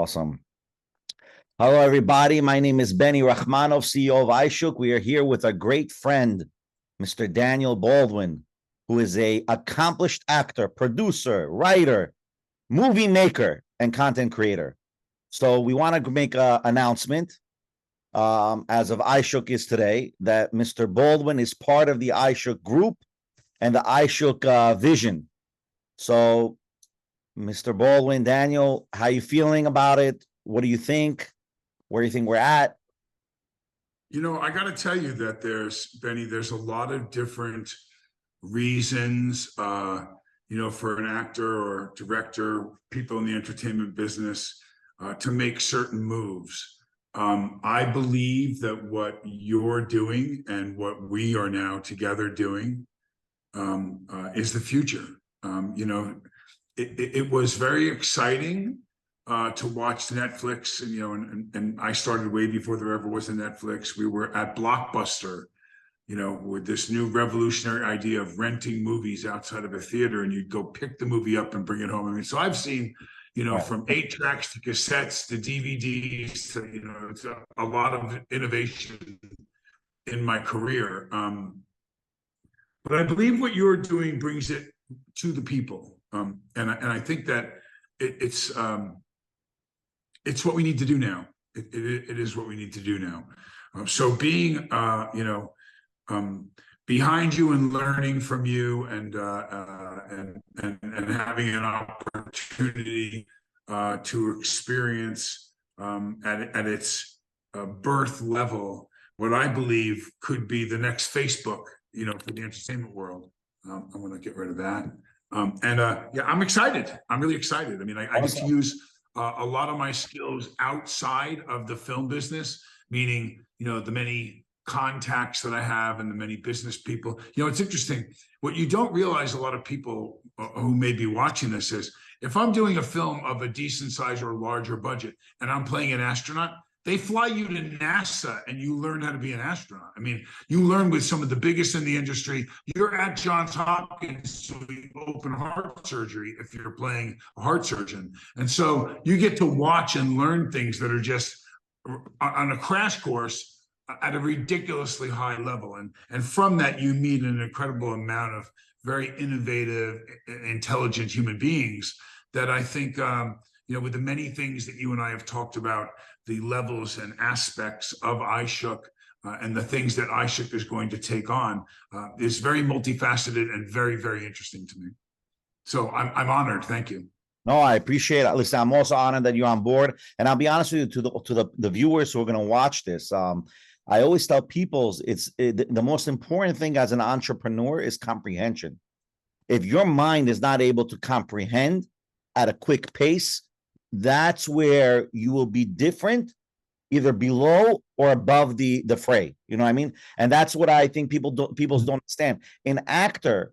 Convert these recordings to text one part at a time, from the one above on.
Awesome. Hello, everybody. My name is Benny Rachmanov, CEO of iShook. We are here with a great friend, Mr. Daniel Baldwin, who is an accomplished actor, producer, writer, movie maker, and content creator. So we want to make an announcement, as of iShook is today, that Mr. Baldwin is part of the iShook group and the iShook vision. So, Mr. Baldwin, Daniel, how you feeling about it? What do you think? Where do you think we're at? You know, I got to tell you that Benny, there's a lot of different reasons, for an actor or director, people in the entertainment business, to make certain moves. I believe that what you're doing and what we are now together doing is the future. It was very exciting to watch Netflix, and I started way before there ever was a Netflix. We were at Blockbuster, with this new revolutionary idea of renting movies outside of a theater, and you'd go pick the movie up and bring it home. I mean, so I've seen, from 8 tracks to cassettes to DVDs to, it's a lot of innovation in my career. But I believe what you're doing brings it to the people. And I think that it's what we need to do now. It is what we need to do now. So being, behind you and learning from you and having an opportunity to experience at its birth level what I believe could be the next Facebook, for the entertainment world. I'm going to get rid of that. I'm excited. I'm really excited. I mean, I get to use a lot of my skills outside of the film business, meaning, the many contacts that I have and the many business people. It's interesting. What you don't realize, a lot of people who may be watching this, is if I'm doing a film of a decent size or larger budget and I'm playing an astronaut, they fly you to NASA and you learn how to be an astronaut. I mean, you learn with some of the biggest in the industry. You're at Johns Hopkins doing open heart surgery if you're playing a heart surgeon. And so you get to watch and learn things that are just on a crash course at a ridiculously high level. And from that, you meet an incredible amount of very innovative, intelligent human beings that I think, with the many things that you and I have talked about, the levels and aspects of iShook and the things that iShook is going to take on is very multifaceted and very, very interesting to me. So I'm honored. Thank you. No, I appreciate it. Listen, I'm also honored that you're on board. And I'll be honest with you, to the viewers who are going to watch this, I always tell people the most important thing as an entrepreneur is comprehension. If your mind is not able to comprehend at a quick pace, that's where you will be different, either below or above the fray. You know what I mean? And that's what I think people don't understand. An actor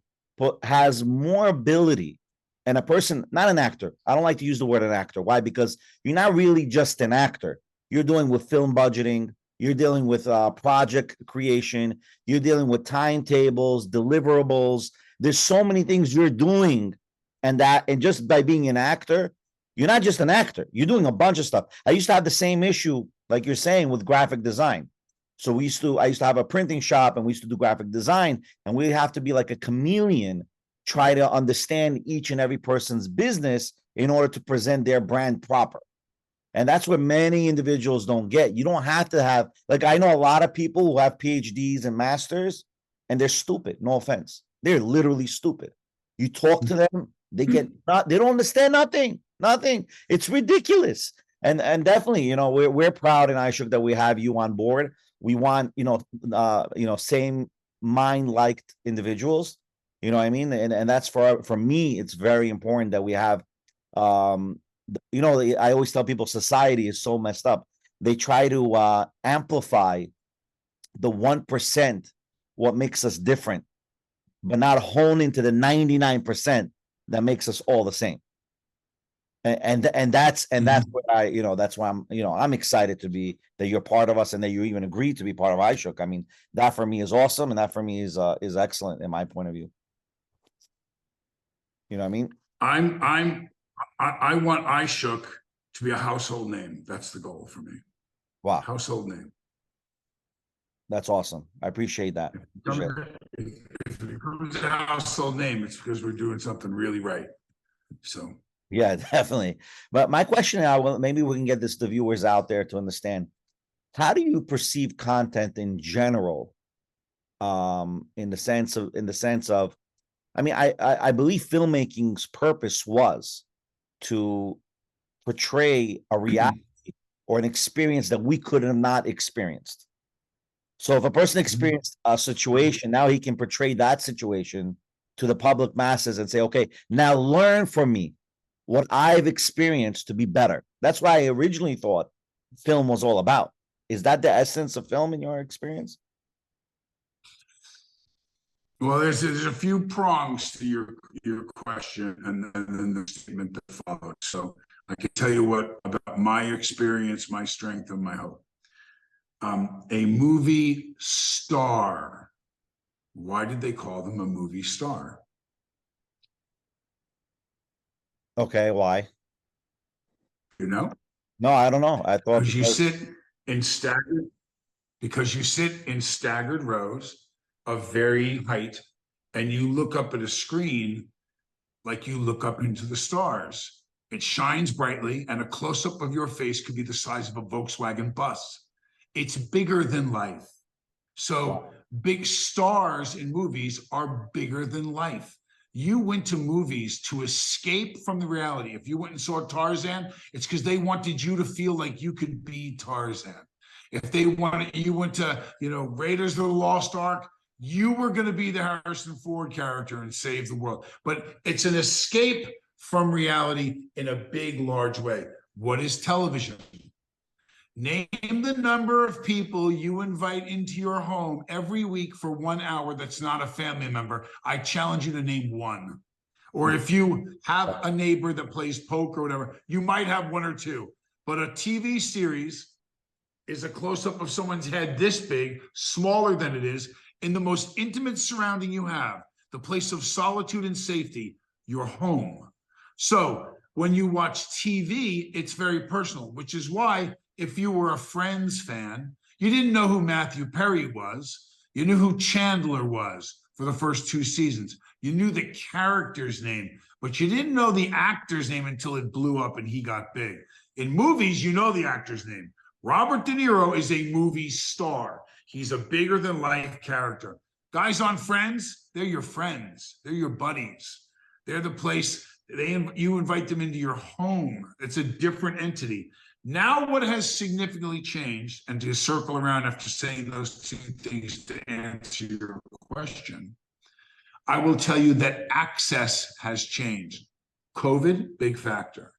has more ability, and a person, not an actor. I don't like to use the word an actor. Why? Because you're not really just an actor. You're dealing with film budgeting. You're dealing with project creation. You're dealing with timetables, deliverables. There's so many things you're doing, and just by being an actor, you're not just an actor. You're doing a bunch of stuff. I used to have the same issue, like you're saying, with graphic design. So I used to have a printing shop, and we used to do graphic design, and we have to be like a chameleon, try to understand each and every person's business in order to present their brand proper. And that's what many individuals don't get. You don't have to have, like, I know a lot of people who have PhDs and masters, and they're stupid. No offense. They're literally stupid. You talk to them, they don't understand nothing. It's ridiculous. And definitely, we're proud in iShook that we have you on board. We want, same mind-liked individuals. You know what I mean? And that's for me, it's very important that we have, I always tell people society is so messed up. They try to amplify the 1%, what makes us different, but not hone into the 99% that makes us all the same. And that's what that's why I'm excited to be that you're part of us, and that you even agreed to be part of iShook. I mean, that for me is awesome, and that for me is excellent in my point of view. You know what I mean? I want iShook to be a household name. That's the goal for me. Wow, Household name. that's awesome. I appreciate that. If it becomes a household name, it's because we're doing something really right. So Yeah, definitely. But my question now, well, maybe we can get this to viewers out there to understand. How do you perceive content in general? In the sense of, I mean, I believe filmmaking's purpose was to portray a reality or an experience that we could have not experienced. So if a person experienced a situation, now he can portray that situation to the public masses and say, okay, now learn from me what I've experienced to be better. That's what I originally thought film was all about. Is that the essence of film in your experience? well, there's a few prongs to your question and then the statement that followed. So I can tell you what about my experience, my strength, and my hope. A movie star. Why did they call them a movie star? Okay, why? You know, No, I don't know. I thought because you sit in staggered rows of varying height, and you look up at a screen like you look up into the stars. It shines brightly, and a close-up of your face could be the size of a Volkswagen bus. It's bigger than life. So big stars in movies are bigger than life. You went to movies to escape from the reality. If you went and saw Tarzan, it's because they wanted you to feel like you could be Tarzan. If they wanted, you went to, Raiders of the Lost Ark, you were going to be the Harrison Ford character and save the world. But it's an escape from reality in a big, large way. What is television? Name the number of people you invite into your home every week for 1 hour that's not a family member. I challenge you to name one. Or if you have a neighbor that plays poker or whatever, you might have one or two. But a TV series is a close-up of someone's head this big, smaller than it is, in the most intimate surrounding you have, the place of solitude and safety, your home. So when you watch TV, it's very personal, which is why if you were a Friends fan, you didn't know who Matthew Perry was. You knew who Chandler was for the first 2 seasons. You knew the character's name, but you didn't know the actor's name until it blew up and he got big. In movies, you know the actor's name. Robert De Niro is a movie star. He's a bigger than life character. Guys on Friends, they're your friends. They're your buddies. They're the place you invite them into your home. It's a different entity. Now, what has significantly changed, and to circle around after saying those two things to answer your question, I will tell you that access has changed. COVID, big factor.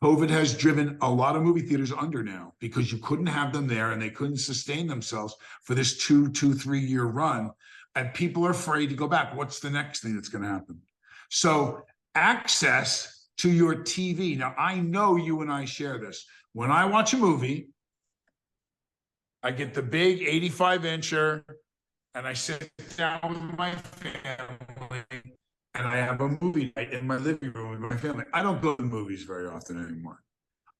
COVID has driven a lot of movie theaters under now because you couldn't have them there and they couldn't sustain themselves for this 3 year run. And people are afraid to go back. What's the next thing that's going to happen? So access to your TV. Now, I know you and I share this. When I watch a movie, I get the big 85-incher and I sit down with my family and I have a movie night in my living room with my family. I don't go to movies very often anymore.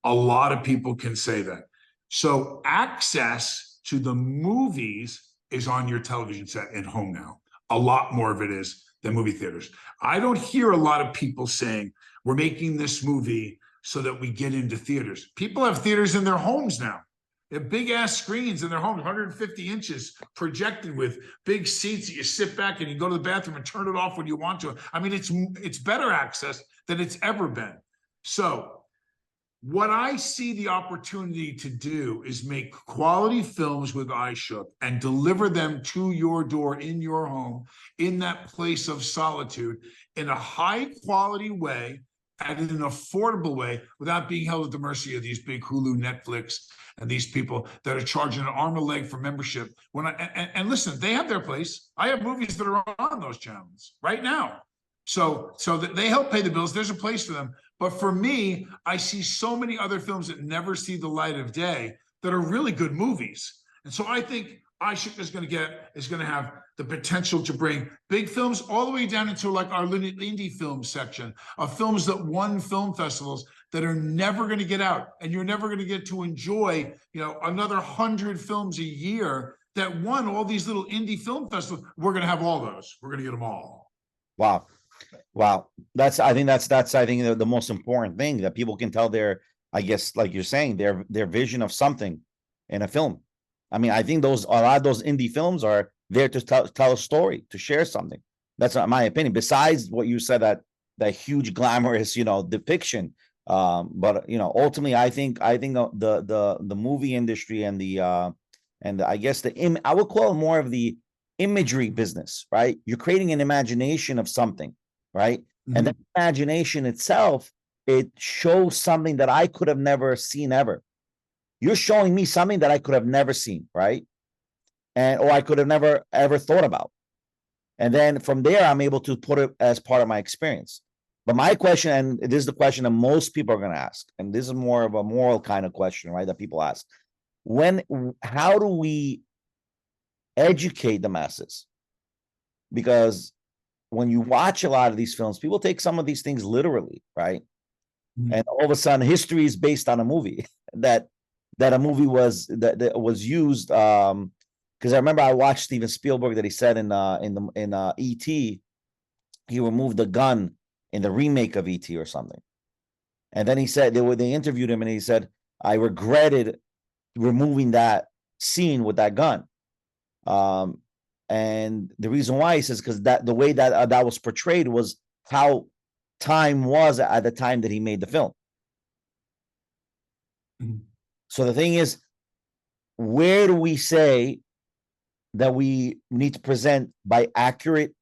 A lot of people can say that. So access to the movies is on your television set at home now. A lot more of it is than movie theaters. I don't hear a lot of people saying, we're making this movie so that we get into theaters. People have theaters in their homes now. They have big ass screens in their homes, 150 inches projected with big seats that you sit back and you go to the bathroom and turn it off when you want to. I mean, it's better access than it's ever been. So what I see the opportunity to do is make quality films with iShook and deliver them to your door in your home, in that place of solitude, in a high quality way, and in an affordable way, without being held at the mercy of these big Hulu, Netflix, and these people that are charging an arm and a leg for membership. And listen, they have their place. I have movies that are on those channels right now. So that they help pay the bills. There's a place for them. But for me, I see so many other films that never see the light of day that are really good movies. And so I think iShook is going to have the potential to bring big films all the way down into like our indie film section of films that won film festivals that are never going to get out, and you're never going to get to enjoy, another 100 films a year that won all these little indie film festivals. We're going to have all those. We're going to get them all. Wow. I think that's the most important thing, that people can tell their, I guess, like you're saying, their vision of something in a film. I mean, I think a lot of those indie films are there to tell a story, to share something. That's not my opinion. Besides what you said, that huge glamorous, depiction. But ultimately, I think the movie industry and I guess I would call it more of the imagery business, right? You're creating an imagination of something, right? Mm-hmm. And the imagination itself, it shows something that I could have never seen ever. You're showing me something that I could have never seen, right? Or I could have never ever thought about. And then from there, I'm able to put it as part of my experience. But my question, and this is the question that most people are going to ask, and this is more of a moral kind of question, right, that people ask. How do we educate the masses? Because when you watch a lot of these films, people take some of these things literally, right? Mm-hmm. And all of a sudden, history is based on a movie that a movie was used. Because I remember I watched Steven Spielberg that he said in E.T. he removed the gun in the remake of E.T. or something, and then he said they interviewed him and he said, I regretted removing that scene with that gun. And the reason why, he says, because the way that was portrayed was how time was at the time that he made the film. Mm-hmm. So the thing is, where do we say that we need to present by accurate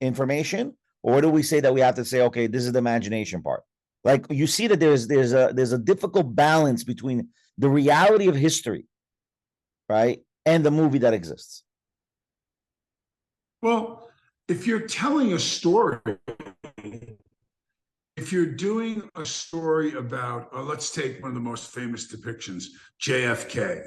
information, or do we say that we have to say, okay, this is the imagination part? Like, you see that there's a difficult balance between the reality of history, right, and the movie that exists. Well, if you're telling a story, if you're doing a story about, let's take one of the most famous depictions, JFK.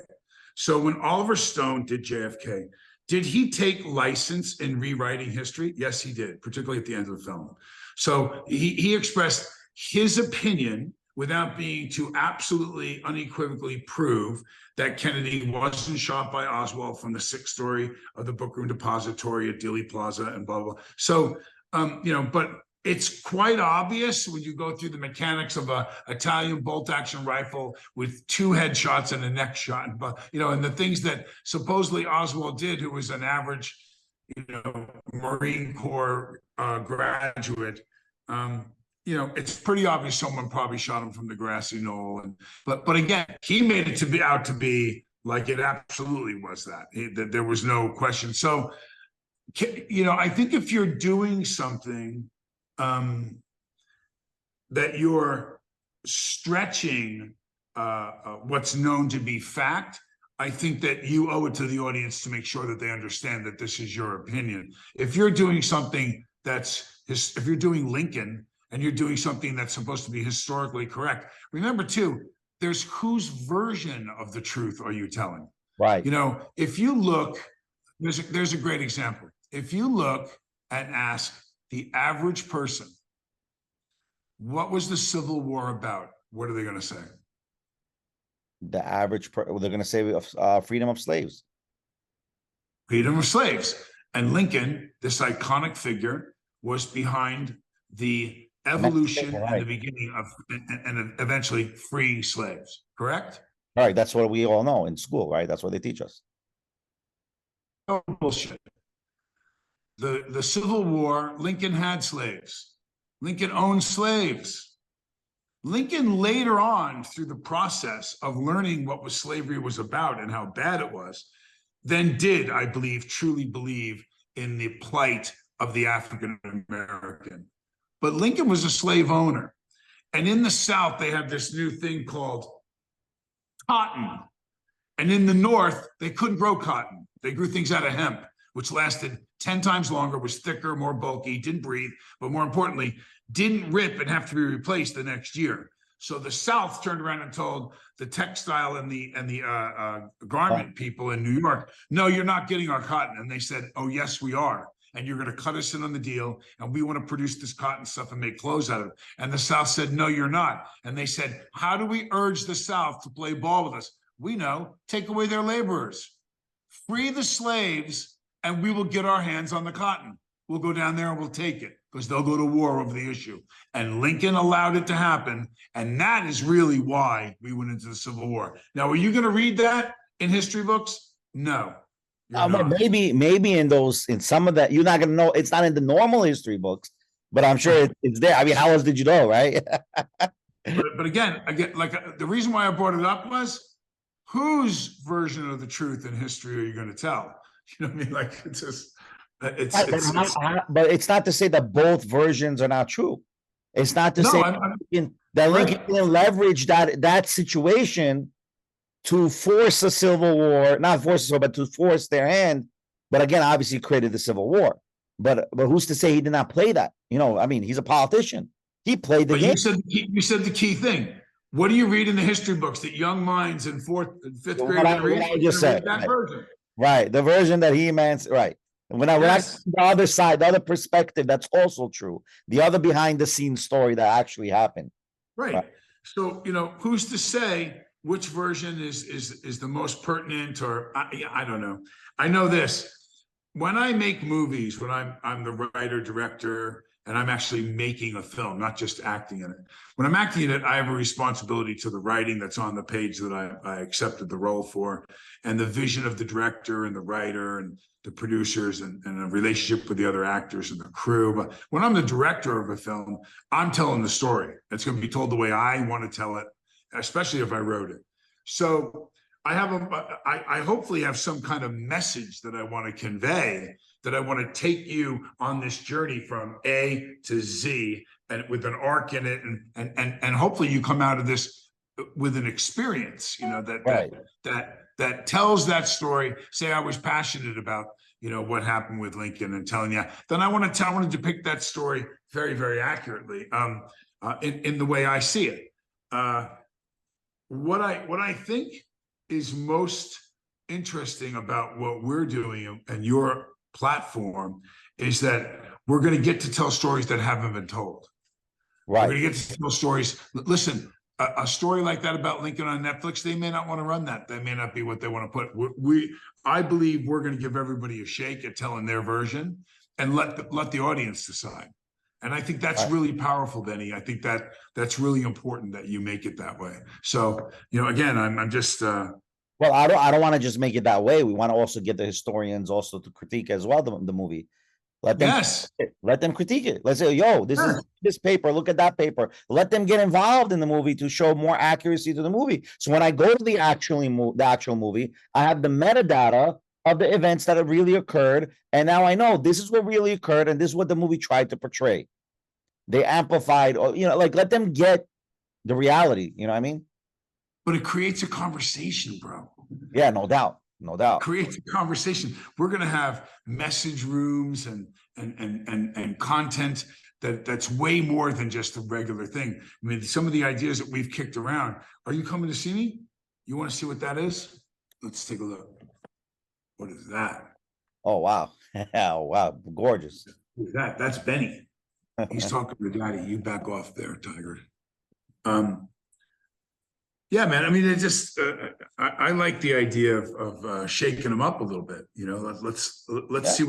So when Oliver Stone did JFK, did he take license in rewriting history? Yes, he did, particularly at the end of the film. So he expressed his opinion without being to absolutely unequivocally prove that Kennedy wasn't shot by Oswald from the 6th story of the Bookroom Depository at Dealey Plaza and blah, blah, blah. So, but it's quite obvious when you go through the mechanics of a Italian bolt-action rifle with 2 headshots and a neck shot, and the things that supposedly Oswald did, who was an average, Marine Corps graduate. It's pretty obvious someone probably shot him from the grassy knoll. But again, he made it out to be like it absolutely was that there was no question. So, I think if you're doing something that you're stretching what's known to be fact, I think that you owe it to the audience to make sure that they understand that this is your opinion. If you're doing something if you're doing Lincoln and you're doing something that's supposed to be historically correct, remember too, there's whose version of the truth are you telling? Right. If you look, there's a great example. If you look and ask the average person, what was the Civil War about? What are they going to say? The average they're going to say freedom of slaves. Freedom of slaves. And Lincoln, this iconic figure, was behind the evolution and the beginning of, and eventually freeing slaves. Correct? All right. That's what we all know in school, right? That's what they teach us. Oh, bullshit. The Civil War, Lincoln had slaves. Lincoln owned slaves. Lincoln later on, through the process of learning what slavery was about and how bad it was, then did, I believe, truly believe in the plight of the African American. But Lincoln was a slave owner. And in the South, they had this new thing called cotton. And in the North, they couldn't grow cotton. They grew things out of hemp, which lasted 10 times longer, was thicker, more bulky, didn't breathe, but more importantly, didn't rip and have to be replaced the next year. So the South turned around and told the textile and the garment people in New York, no, you're not getting our cotton. And they said, oh, yes, we are. And you're going to cut us in on the deal. And we want to produce this cotton stuff and make clothes out of it. And the South said, no, you're not. And they said, how do we urge the South to play ball with us? We know, take away their laborers, free the slaves, and we will get our hands on the cotton. We'll go down there and we'll take it because they'll go to war over the issue. And Lincoln allowed it to happen. And that is really why we went into the Civil War. Now, are you going to read that in history books? No. Maybe in some of that, you're not going to know. It's not in the normal history books, but I'm sure it's there. I mean, how else did you know, right? but again, like the reason why I brought it up was, whose version of the truth in history are you going to tell? You know what I mean? Like, it's just, but it's not to say that both versions are not true. It's not to say that Lincoln didn't leverage that situation to force a civil war, not force it, but to force their hand. But again, obviously created the Civil War. But who's to say he did not play that? You know, I mean, he's a politician. He played the game. You said the key thing. What do you read in the history books that young minds in fourth and fifth grade read? I just said that version. Right, the version that he meant, right. And when I see the other side, the other perspective, that's also true. The other behind the scenes story that actually happened. Right. So, you know, who's to say which version is the most pertinent, or I don't know. I know this. When I make movies, when I'm the writer, director, and I'm actually making a film, not just acting in it. When I'm acting in it, I have a responsibility to the writing that's on the page that I accepted the role for, and the vision of the director and the writer and the producers and a relationship with the other actors and the crew. But when I'm the director of a film, I'm telling the story. It's going to be told the way I want to tell it, especially if I wrote it. So I hopefully have some kind of message that I want to convey, that I want to take you on this journey from A to Z, and with an arc in it, and hopefully you come out of this with an experience, you know, that tells that story. Say I was passionate about, you know, what happened with Lincoln and telling you, then I want to depict that story very, very accurately, in the way I see it. What I think is most interesting about what we're doing and your platform is that we're going to get to tell stories that haven't been told. Right. We're going to get to tell stories. Listen, a story like that about Lincoln on Netflix, they may not want to run that. That may not be what they want to put. I believe we're going to give everybody a shake at telling their version and let the audience decide. And I think that's really powerful, Benny. I think that's really important that you make it that way. So, you know, again, I'm just. Well, I don't want to just make it that way. We want to also get the historians also to critique as well the movie. Let them critique it. Let's say, yo, this is this paper. Look at that paper. Let them get involved in the movie to show more accuracy to the movie. So when I go to the actual movie, I have the metadata of the events that have really occurred, and now I know this is what really occurred, and this is what the movie tried to portray. They amplified, or you know, like let them get the reality. You know what I mean? But it creates a conversation, bro. Yeah, no doubt. No doubt. Creates a conversation. We're going to have message rooms and content that's way more than just a regular thing. I mean, some of the ideas that we've kicked around. Are you coming to see me? You want to see what that is? Let's take a look. What is that? Oh, wow. Oh, wow. Gorgeous. Who's that? That's Benny. He's talking to Daddy. You back off there, Tiger. Yeah, man. I mean, it just I like the idea of shaking them up a little bit. You know, let's see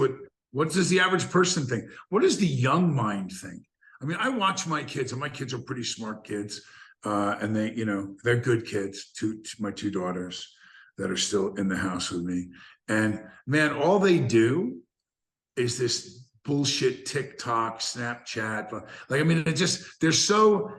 what does the average person think? What does the young mind think? I mean, I watch my kids, and my kids are pretty smart kids, and they, you know, they're good kids. My two daughters that are still in the house with me, and man, all they do is this bullshit TikTok, Snapchat. Like, I mean, they're so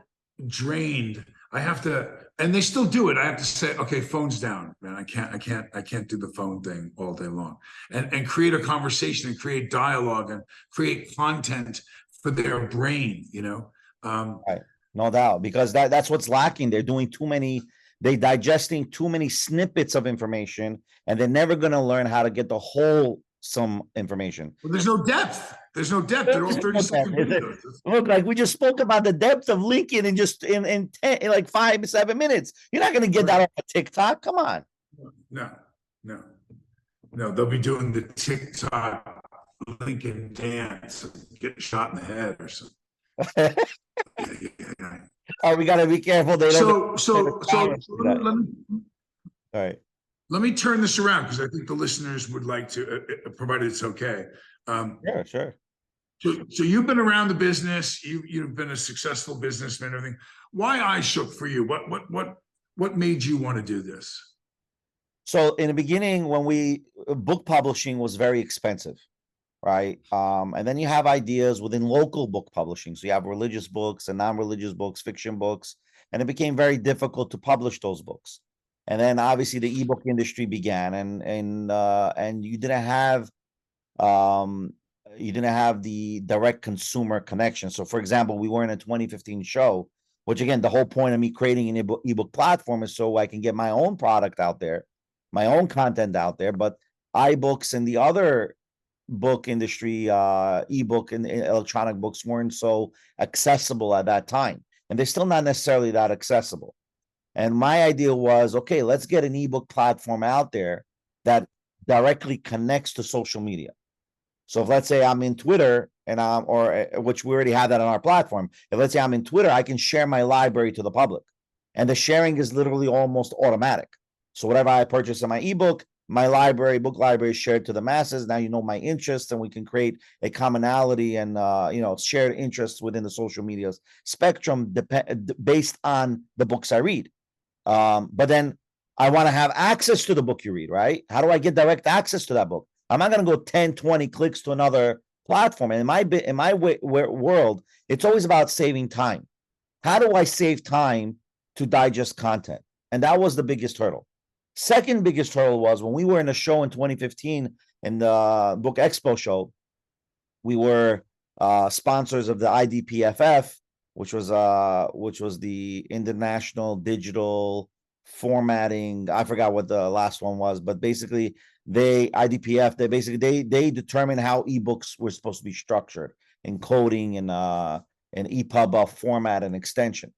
drained. I have to, and they still do it. I have to say, okay, phone's down, man. I can't do the phone thing all day long, and create a conversation and create dialogue and create content for their brain, you know? Right. No doubt, because that's what's lacking. They're doing digesting too many snippets of information, and they're never going to learn how to get the whole some information. Well, there's no depth. There's no depth. They're all 30-second videos. Look, like we just spoke about the depth of linking in just in like 5-7 minutes. You're not going to get that off of TikTok. Come on. No. They'll be doing the TikTok Lincoln dance, getting shot in the head or something. Oh, we got to be careful. They don't. All right. Let me turn this around because I think the listeners would like to, provided it's okay. Yeah, sure. So you've been around the business. You've been a successful businessman. Everything. Why iShook for you? What made you want to do this? So in the beginning, when book publishing was very expensive, right? And then you have ideas within local book publishing. So you have religious books and non-religious books, fiction books, and it became very difficult to publish those books. And then obviously the ebook industry began, and you didn't have the direct consumer connection. So for example, we were in a 2015 show, which again, the whole point of me creating an ebook platform is so I can get my own product out there, my own content out there. But iBooks and the other book industry, ebook and electronic books weren't so accessible at that time. And they're still not necessarily that accessible. And my idea was, okay, let's get an ebook platform out there that directly connects to social media. So if let's say I'm in Twitter which we already have that on our platform. If let's say I'm in Twitter, I can share my library to the public, and the sharing is literally almost automatic. So whatever I purchase in my ebook, my book library is shared to the masses. Now you know my interests, and we can create a commonality and shared interests within the social media spectrum based on the books I read. But then I want to have access to the book you read, right? How do I get direct access to that book? I'm not going to go 10, 20 clicks to another platform. And in my world, it's always about saving time. How do I save time to digest content? And that was the biggest hurdle. Second biggest hurdle was when we were in a show in 2015 in the Book Expo show, we were sponsors of the IDPFF, which was the International Digital Formatting. I forgot what the last one was, but basically they determine how ebooks were supposed to be structured in coding and EPUB format and extension.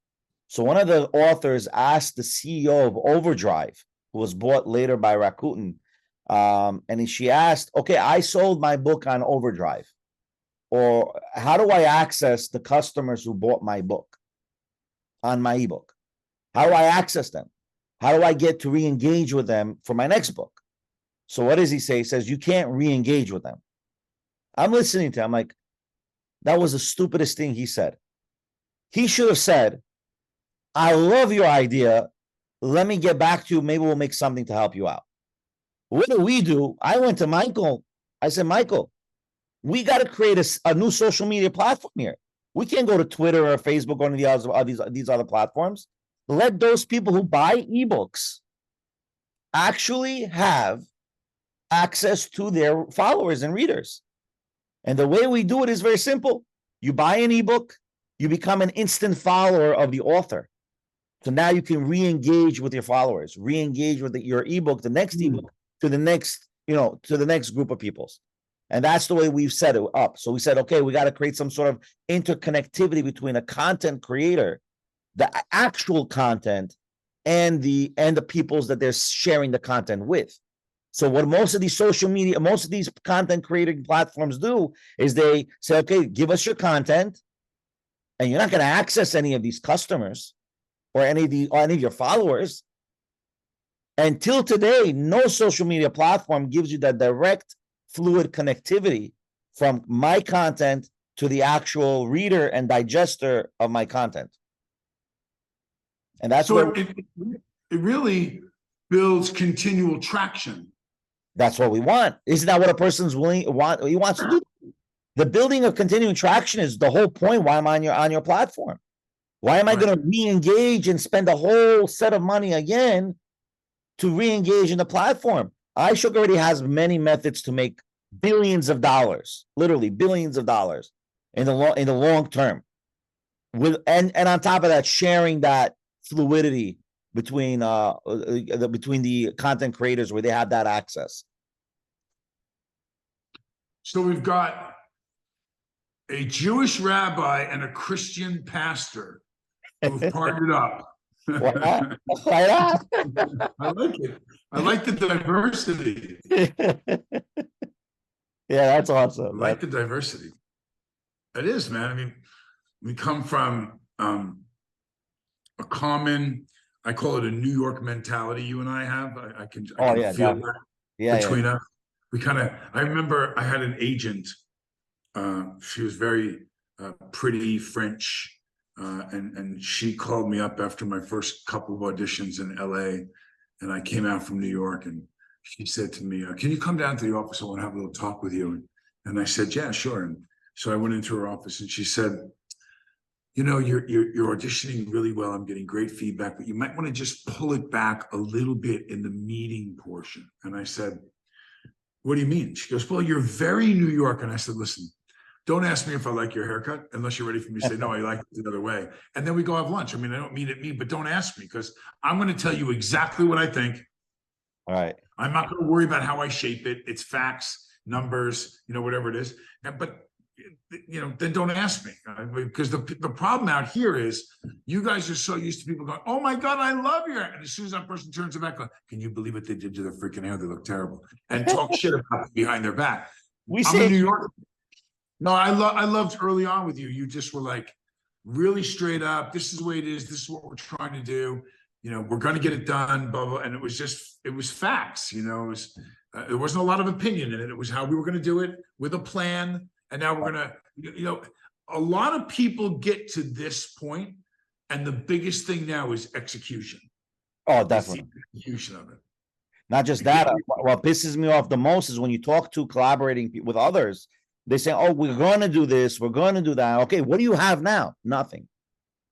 So one of the authors asked the CEO of Overdrive, who was bought later by Rakuten, and she asked, okay, I sold my book on Overdrive, or how do I access the customers who bought my book on my ebook? How do I access them? How do I get to re-engage with them for my next book? So what does he say? He says, you can't re-engage with them. I'm listening to him. I'm like, that was the stupidest thing he said. He should have said, I love your idea. Let me get back to you. Maybe we'll make something to help you out. What do we do? I went to Michael. I said, Michael, we got to create a new social media platform here. We can't go to Twitter or Facebook or any of these other platforms. Let those people who buy ebooks actually have access to their followers and readers. And the way we do it is very simple. You buy an ebook, you become an instant follower of the author. So now you can re-engage with your followers, re-engage with your ebook, the next ebook, to the next group of peoples. And that's the way we've set it up. So we said, okay, we got to create some sort of interconnectivity between a content creator, the actual content, and the peoples that they're sharing the content with. So what most of these social media, most of these content creating platforms do is they say, okay, give us your content, and you're not going to access any of these customers or any of your followers. Until today, no social media platform gives you that direct, fluid connectivity from my content to the actual reader and digester of my content. And that's so it really builds continual traction. That's what we want. Isn't that what a person's he wants to do? The building of continuing traction is the whole point. Why am I on your platform? Why am I going to re-engage and spend a whole set of money again to re-engage in the platform? iShook already has many methods to make billions of dollars, literally billions of dollars in the long term. And on top of that, sharing that fluidity between the content creators where they have that access. So we've got a Jewish rabbi and a Christian pastor who've partnered up. Why not? Why not? I like it. I like the diversity. Yeah, that's I awesome. like the diversity. It is, man. I mean, we come from a common, I call it a New York mentality. You and I have. I can Oh yeah, feel definitely. that Yeah, between us. We kind of. I remember I had an agent. She was very pretty French, and she called me up after my first couple of auditions in LA, and I came out from New York, and she said to me, "Can you come down to the office? I want to have a little talk with you." And I said, "Yeah, sure." And so I went into her office, and she said, "You know, you're auditioning really well. I'm getting great feedback, but you might want to just pull it back a little bit in the meeting portion." And I said, "What do you mean?" She goes, "Well, you're very New York." And I said, "Listen, don't ask me if I like your haircut unless you're ready for me to say, no, I like it the other way. And then we go have lunch. I mean, I don't mean it mean, but don't ask me because I'm going to tell you exactly what I think. All right. I'm not going to worry about how I shape it. It's facts, numbers, whatever it is. But then don't ask me because the problem out here is you guys are so used to people going, "Oh my God, I love your," and as soon as that person turns it back, going, "Can you believe what they did to their freaking hair? They look terrible," and talk shit about it behind their back. We I'm a say New Yorker. No, I loved early on with you. You just were like really straight up. This is the way it is. This is what we're trying to do. We're going to get it done, blah, blah. And it was facts, there wasn't a lot of opinion in it. It was how we were going to do it with a plan. And now we're going to, a lot of people get to this point, and the biggest thing now is execution. Oh, definitely. Execution of it. Not just that. What pisses me off the most is when you talk to collaborating with others, they say, "Oh, we're going to do this. We're going to do that." Okay, what do you have now? Nothing.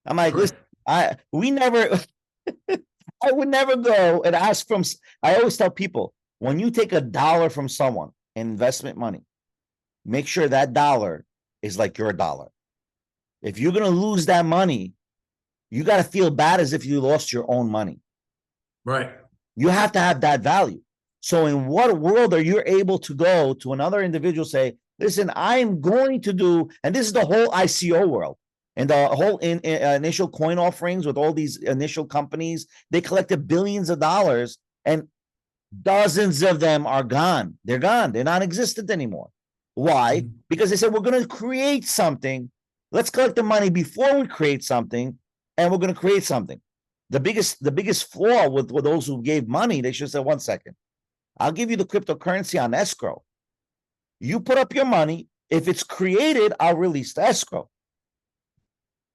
I'm like, listen, I would never go and ask from. I always tell people, when you take $1 from someone, investment money, make sure that dollar is like your dollar. If you're going to lose that money, you got to feel bad as if you lost your own money. Right. You have to have that value. So in what world are you able to go to another individual, say, "Listen, I am going to do," and this is the whole ICO world and the whole initial coin offerings with all these initial companies. They collected billions of dollars and dozens of them are gone. They're gone. They're non-existent anymore. Why? Because they said, "We're going to create something. Let's collect the money before we create something, and we're going to create something." The biggest flaw with those who gave money, they should say, "One second, I'll give you the cryptocurrency on escrow. You put up your money. If it's created, I'll release the escrow."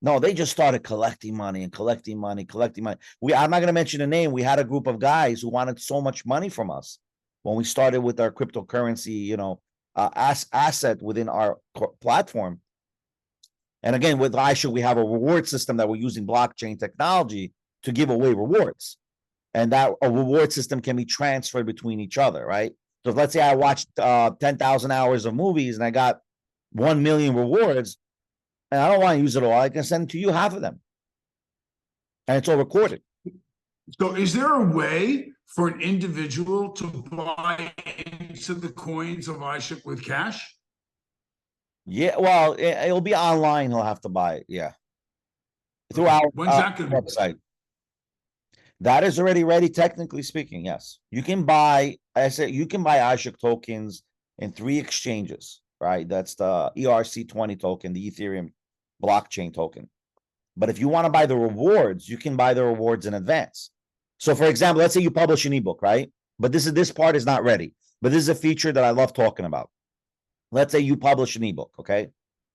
No, they just started collecting money and collecting money, collecting money. I'm not going to mention a name. We had a group of guys who wanted so much money from us when we started with our cryptocurrency, asset within our platform. And again, with iShook, we have a reward system that we're using blockchain technology to give away rewards. And that a reward system can be transferred between each other, right? So if, let's say I watched 10,000 hours of movies and I got 1 million rewards, and I don't want to use it all, I can send to you half of them. And it's all recorded. So is there a way for an individual to buy into the coins of iShook with cash? Yeah, well, it'll be online. He'll have to buy it. Yeah. Through our website. That is already ready, technically speaking. Yes, you can buy. I said you can buy iShook tokens in 3 exchanges, right? That's the ERC20 token, the Ethereum blockchain token. But if you want to buy the rewards, you can buy the rewards in advance. So, for example, let's say you publish an ebook, right? But this part is not ready. But this is a feature that I love talking about. Let's say you publish an ebook, okay?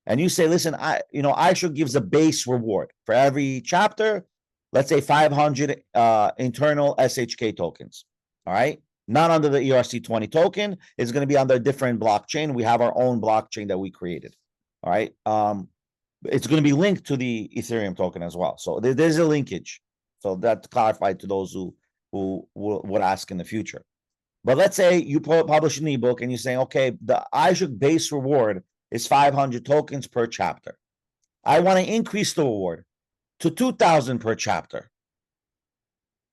And you say, "Listen, iShook gives a base reward for every chapter. Let's say 500 internal SHK tokens. All right. Not under the ERC20 token. It's going to be under a different blockchain. We have our own blockchain that we created. All right. It's going to be linked to the Ethereum token as well. So there's a linkage. So that's clarified to those who would ask in the future. But let's say you publish an ebook and you're saying, "Okay, the iShook base reward is 500 tokens per chapter. I want to increase the reward to 2,000 per chapter."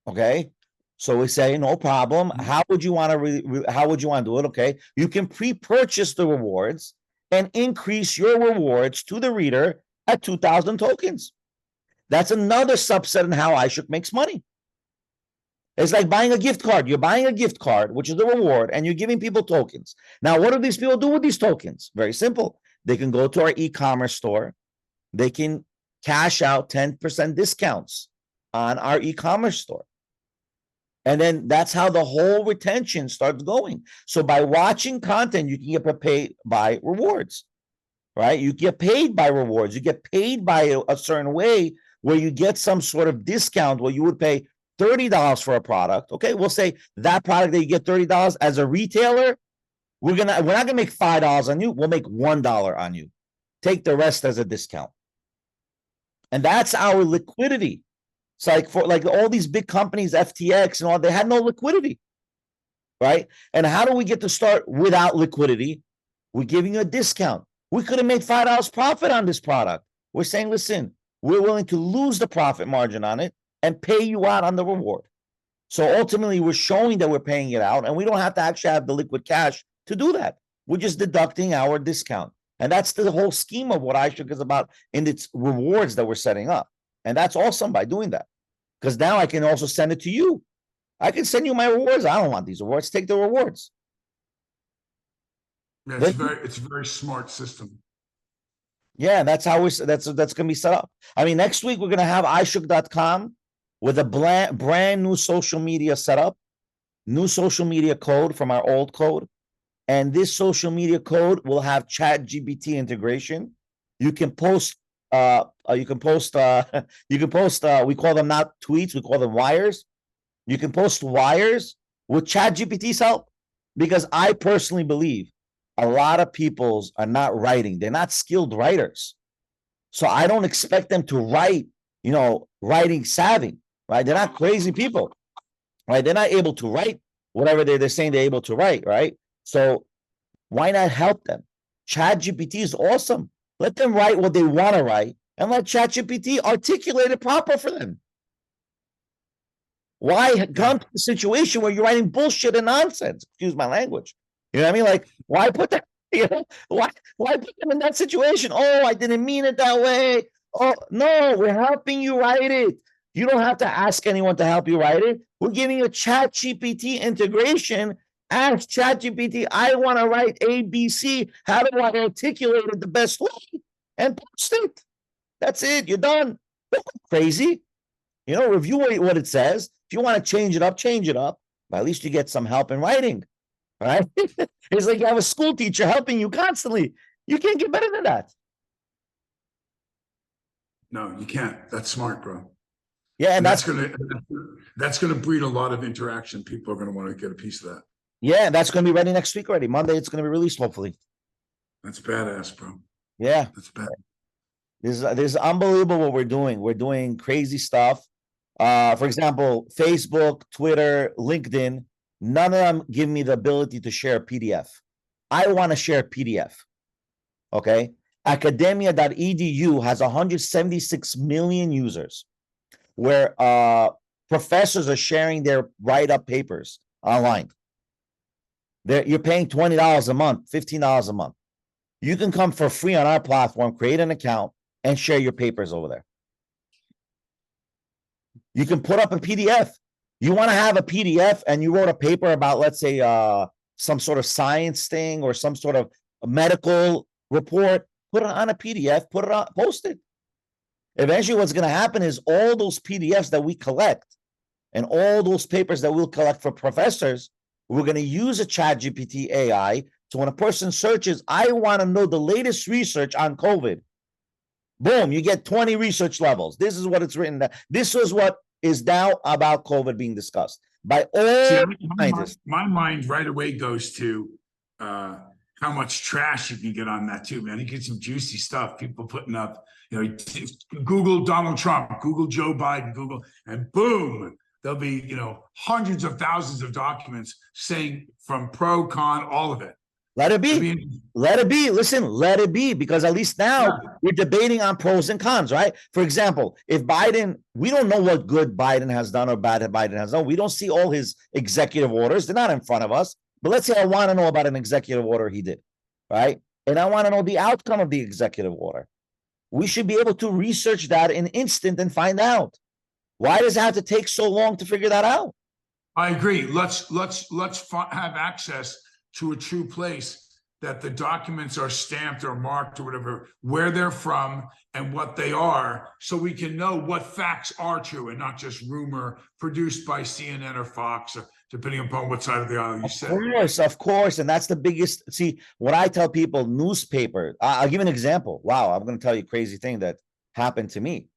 Okay. So we say, no problem. How would you want to how would you want to do it? Okay, you can pre-purchase the rewards and increase your rewards to the reader at 2,000 tokens. That's another subset in how iShook makes money. It's like buying a gift card. You're buying a gift card, which is the reward, and you're giving people tokens. Now, what do these people do with these tokens? Very simple. They can go to our e-commerce store. They can cash out 10% discounts on our e-commerce store. And then that's how the whole retention starts going. So by watching content, you can get paid by rewards, right? You get paid by rewards. You get paid by a certain way where you get some sort of discount where you would pay $30 for a product. Okay, we'll say that product that you get $30 as a retailer, we're not gonna make $5 on you. We'll make $1 on you. Take the rest as a discount. And that's our liquidity. It's like for like all these big companies, FTX and all, they had no liquidity, right? And how do we get to start without liquidity? We're giving you a discount. We could have made $5 profit on this product. We're saying, listen, we're willing to lose the profit margin on it and pay you out on the reward. So ultimately, we're showing that we're paying it out, and we don't have to actually have the liquid cash to do that. We're just deducting our discount. And that's the whole scheme of what iShook is about in its rewards that we're setting up. And that's awesome by doing that. Because now I can also send it to you. I can send you my rewards. I don't want these rewards. Take the rewards. Yeah, it's a very smart system. Yeah, that's how that's gonna be set up. I mean, next week we're gonna have iShook.com with a brand new social media setup, new social media code from our old code. And this social media code will have ChatGPT integration. You can post we call them not tweets, we call them wires. You can post wires with ChatGPT's help, because I personally believe a lot of people are not writing. They're not skilled writers. So I don't expect them to write, writing savvy, right? They're not crazy people, right? They're not able to write whatever they're saying they're able to write, right? So why not help them? ChatGPT is awesome. Let them write what they want to write and let ChatGPT articulate it proper for them. Why come to the situation where you're writing bullshit and nonsense? Excuse my language. You know what I mean? Like, why put that, why put them in that situation? Oh, I didn't mean it that way. Oh, no, we're helping you write it. You don't have to ask anyone to help you write it. We're giving you a ChatGPT integration. Ask ChatGPT, I want to write ABC. How do I articulate it the best way? And post it. That's it. You're done. Don't go crazy. Review what it says. If you want to change it up, change it up. But at least you get some help in writing. All right? It's like you have a school teacher helping you constantly. You can't get better than that. No, you can't. That's smart, bro. Yeah, and that's gonna breed a lot of interaction. People are gonna want to get a piece of that. Yeah, that's gonna be ready next week already. Monday, it's gonna be released, hopefully. That's badass, bro. Yeah, that's bad. This is unbelievable what we're doing. We're doing crazy stuff. For example, Facebook, Twitter, LinkedIn, none of them give me the ability to share a PDF. I want to share a PDF. Okay. Academia.edu has 176 million users where professors are sharing their write-up papers online. You're paying $20 a month, $15 a month. You can come for free on our platform, create an account, and share your papers over there. You can put up a PDF. You want to have a PDF and you wrote a paper about, let's say, some sort of science thing or some sort of medical report, put it on a PDF, post it. Eventually, what's going to happen is all those PDFs that we collect and all those papers that we'll collect for professors, we're going to use a ChatGPT AI. So when a person searches, I want to know the latest research on COVID. Boom, you get 20 research levels. This is what it's written down. This is what is now about COVID being discussed by all scientists. My mind right away goes to how much trash you can get on that too, man. You get some juicy stuff. People putting up, Google Donald Trump, Google Joe Biden, Google, and boom, there'll be, hundreds of thousands of documents saying from pro, con, all of it. Let it I be. mean, Let it be. Listen, let it be, because at least now yeah, we're debating on pros and cons, right? For example, if Biden, we don't know what good Biden has done or bad Biden has done. We don't see all his executive orders. They're not in front of us. But let's say I want to know about an executive order he did, right? And I want to know the outcome of the executive order. We should be able to research that in an instant and find out. Why does it have to take so long to figure that out? I agree. Let's have access to a true place that the documents are stamped or marked or whatever, where they're from and what they are, so we can know what facts are true and not just rumor produced by CNN or Fox, or depending upon what side of the aisle you sit. Of course. And that's the biggest. See, what I tell people, newspaper, I'll give an example. Wow, I'm going to tell you a crazy thing that happened to me.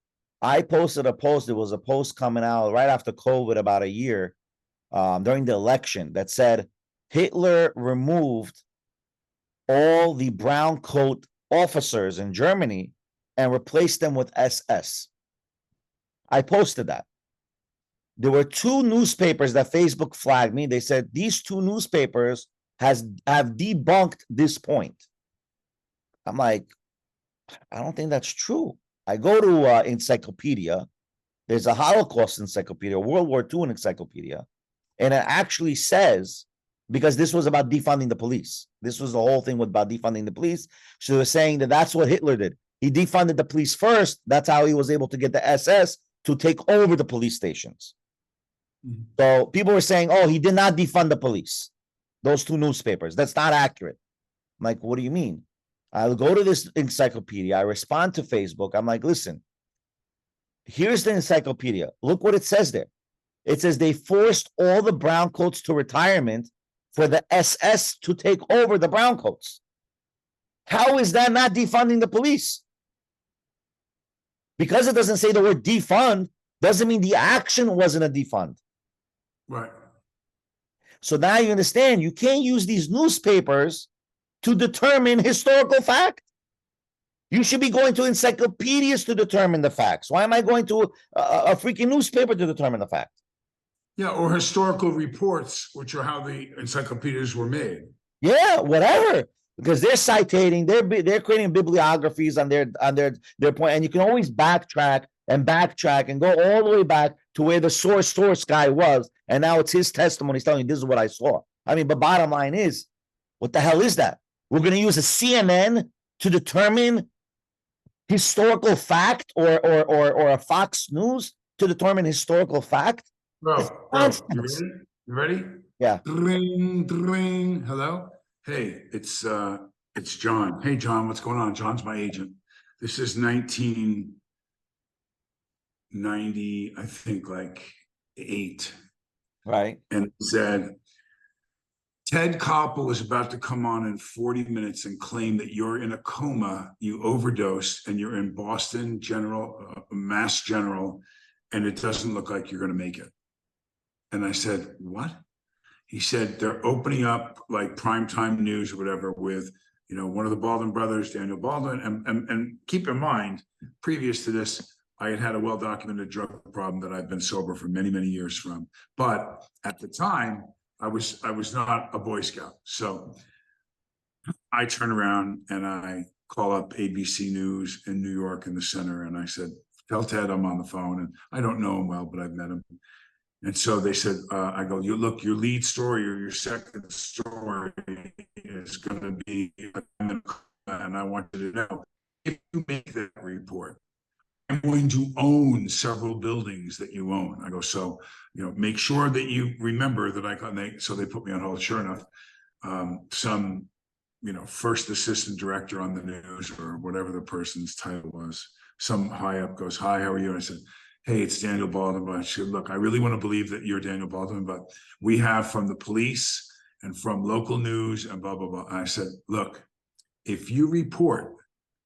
I posted a post. It was a post coming out right after COVID, about a year, during the election, that said Hitler removed all the brown coat officers in Germany and replaced them with SS. I posted that. There were two newspapers that Facebook flagged me. They said these two newspapers have debunked this point. I'm like, I don't think that's true. I go to encyclopedia. There's a Holocaust encyclopedia, World War II encyclopedia, and it actually says, because this was about defunding the police. This was the whole thing about defunding the police. So they're saying that that's what Hitler did. He defunded the police first. That's how he was able to get the SS to take over the police stations. Mm-hmm. So people were saying, oh, he did not defund the police. Those two newspapers. That's not accurate. I'm like, what do you mean? I'll go to this encyclopedia. I respond to Facebook. I'm like, listen, here's the encyclopedia. Look what it says there. It says they forced all the brown coats to retirement for the SS to take over the brown coats. How is that not defunding the police? Because it doesn't say the word defund, doesn't mean the action wasn't a defund. Right. So now you understand, you can't use these newspapers to determine historical fact. You should be going to encyclopedias to determine the facts. Why am I going to a freaking newspaper to determine the fact? Yeah, or historical reports, which are how the encyclopedias were made. Yeah, whatever. Because they're citating, they're creating bibliographies on their point, and you can always backtrack and go all the way back to where the source guy was, and now it's his testimony. He's telling you this is what I saw. I mean, but bottom line is, what the hell is that? We're going to use a CNN to determine historical fact, or a Fox News to determine historical fact? Bro, you ready? You ready? Yeah. Ring, ring. Hello? Hey, it's John. Hey, John, what's going on? John's my agent. This is 1990, I think, like 8. Right. And it said, Ted Koppel is about to come on in 40 minutes and claim that you're in a coma, you overdosed, and you're in Boston Mass General, and it doesn't look like you're going to make it. And I said, what? He said, they're opening up like primetime news or whatever with, one of the Baldwin brothers, Daniel Baldwin. And keep in mind, previous to this, I had a well-documented drug problem that I've been sober for many, many years from. But at the time, I was not a Boy Scout. So I turn around and I call up ABC News in New York in the center. And I said, tell Ted I'm on the phone. And I don't know him well, but I've met him. And so they said, I go, look, your lead story or your second story is going to be, and I want you to know, if you make that report, I'm going to own several buildings that you own. I go, so, make sure that you remember that so they put me on hold. Sure enough, some, first assistant director on the news or whatever the person's title was, some high up goes, hi, how are you? And I said, hey, it's Daniel Baldwin. But I said, look, I really want to believe that you're Daniel Baldwin, but we have from the police and from local news and blah, blah, blah. And I said, look, if you report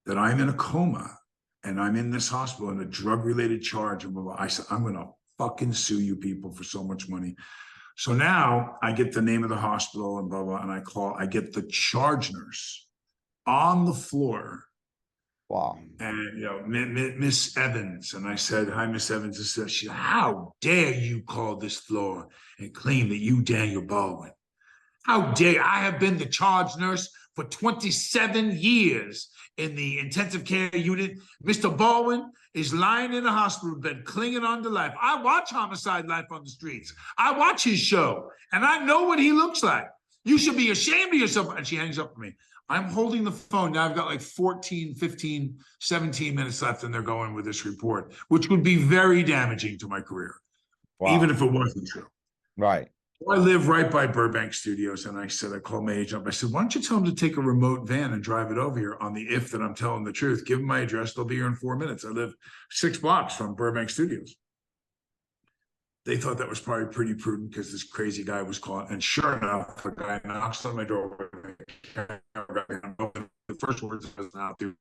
that I'm in a coma and I'm in this hospital in a drug-related charge, and blah, blah, I said, I'm going to fucking sue you people for so much money. So now I get the name of the hospital and blah, blah, and I get the charge nurse on the floor. Wow. And, Miss Evans. And I said, hi, Miss Evans. She said, how dare you call this floor and claim that you Daniel Baldwin? How dare I have been the charge nurse for 27 years in the intensive care unit. Mr. Baldwin is lying in a hospital bed, clinging on to life. I watch Homicide Life on the Streets. I watch his show, and I know what he looks like. You should be ashamed of yourself. And she hangs up on me. I'm holding the phone. Now I've got like 14, 15, 17 minutes left, and they're going with this report, which would be very damaging to my career, even if it wasn't true. Right. I live right by Burbank Studios, and I called my agent up. I said, why don't you tell him to take a remote van and drive it over here on the if that I'm telling the truth. Give him my address. They'll be here in 4 minutes. I live 6 blocks from Burbank Studios. They thought that was probably pretty prudent because this crazy guy was calling. And sure enough, a guy knocks on my door. The first words I was out there,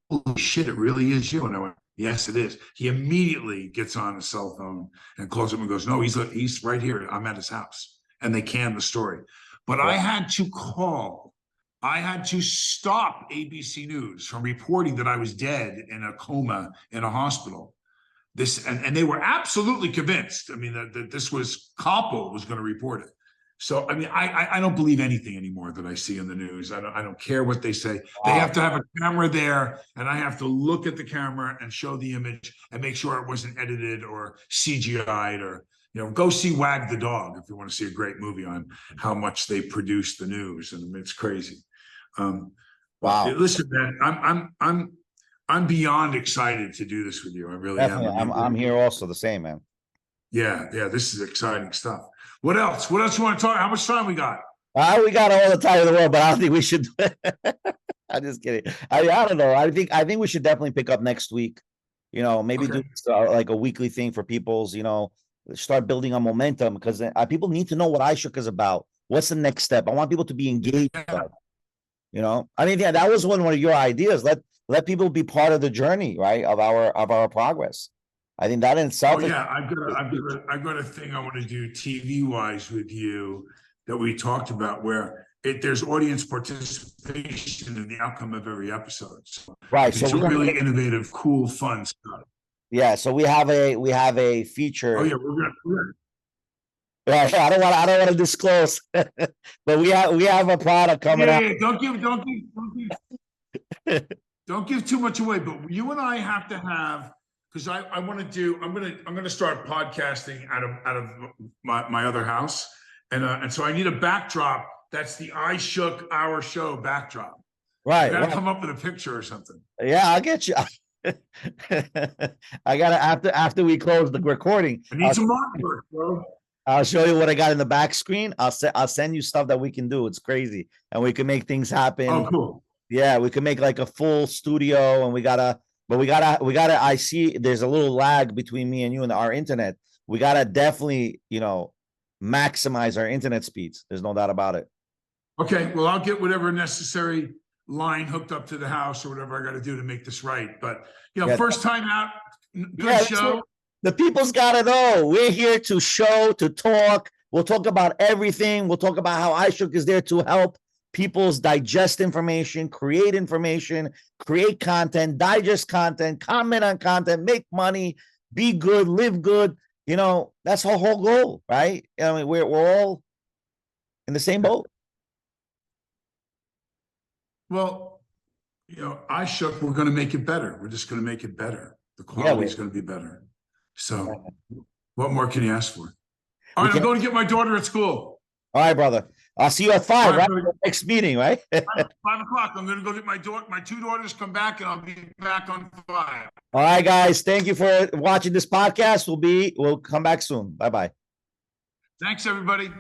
holy shit, it really is you. And I went, yes, it is. He immediately gets on his cell phone and calls him and goes, no, he's right here. I'm at his house. And they canned the story. But I had to stop ABC News from reporting that I was dead in a coma in a hospital. And they were absolutely convinced. I mean, that this was Koppel was going to report it. So, I mean, I don't believe anything anymore that I see in the news. I don't care what they say. They have to have a camera there, and I have to look at the camera and show the image and make sure it wasn't edited or CGI'd or, go see Wag the Dog if you want to see a great movie on how much they produce the news. And it's crazy. Wow. Listen, man, I'm beyond excited to do this with you. I really am. I'm here also the same, man. Yeah, this is exciting stuff. What else? What else you want to talk? How much time we got? We got all the time in the world, but I don't think we should. I'm just kidding. I don't know. I think we should definitely pick up next week. Maybe do like a weekly thing for people's. Start building on momentum because people need to know what iShook is about. What's the next step? I want people to be engaged. Yeah. I mean, that was one of your ideas. Let people be part of the journey, right? Of our progress. I think that in itself. Oh yeah, I've got a thing I want to do TV wise with you that we talked about where there's audience participation in the outcome of every episode. Right. So it's really innovative, cool, fun stuff. Yeah. So we have a feature. Oh yeah, we're gonna. Yeah, I don't want to disclose, but we have a product coming out. Don't give too much away. But you and I have to have. Because I want to do, I'm gonna start podcasting out of my other house, and so I need a backdrop. That's the iShook Our Show backdrop. Right. I gotta come up with a picture or something. Yeah, I'll get you. I gotta after we close the recording. I need some artwork, bro. I'll show you what I got in the back screen. I'll send you stuff that we can do. It's crazy, and we can make things happen. Oh, cool. Yeah, we can make like a full studio, and we gotta. I see there's a little lag between me and you and our internet. We gotta definitely, maximize our internet speeds. There's no doubt about it. Okay, well, I'll get whatever necessary line hooked up to the house or whatever I got to do to make this right. But first time out, good show. The people's gotta know we're here to talk. We'll talk about everything. We'll talk about how iShook is there to help people's digest information, create content, digest content, comment on content, make money, be good, live good. That's our whole goal, right? I mean, we're all in the same boat. Well, iShook, we're going to make it better. We're just going to make it better. The quality is going to be better. So what more can you ask for? All right, I'm going to get my daughter at school. All right, brother. I'll see you at 5, right? Next meeting, right? 5 o'clock. I'm going to go get my 2 daughters come back, and I'll be back on 5. All right, guys. Thank you for watching this podcast. We'll come back soon. Bye-bye. Thanks, everybody.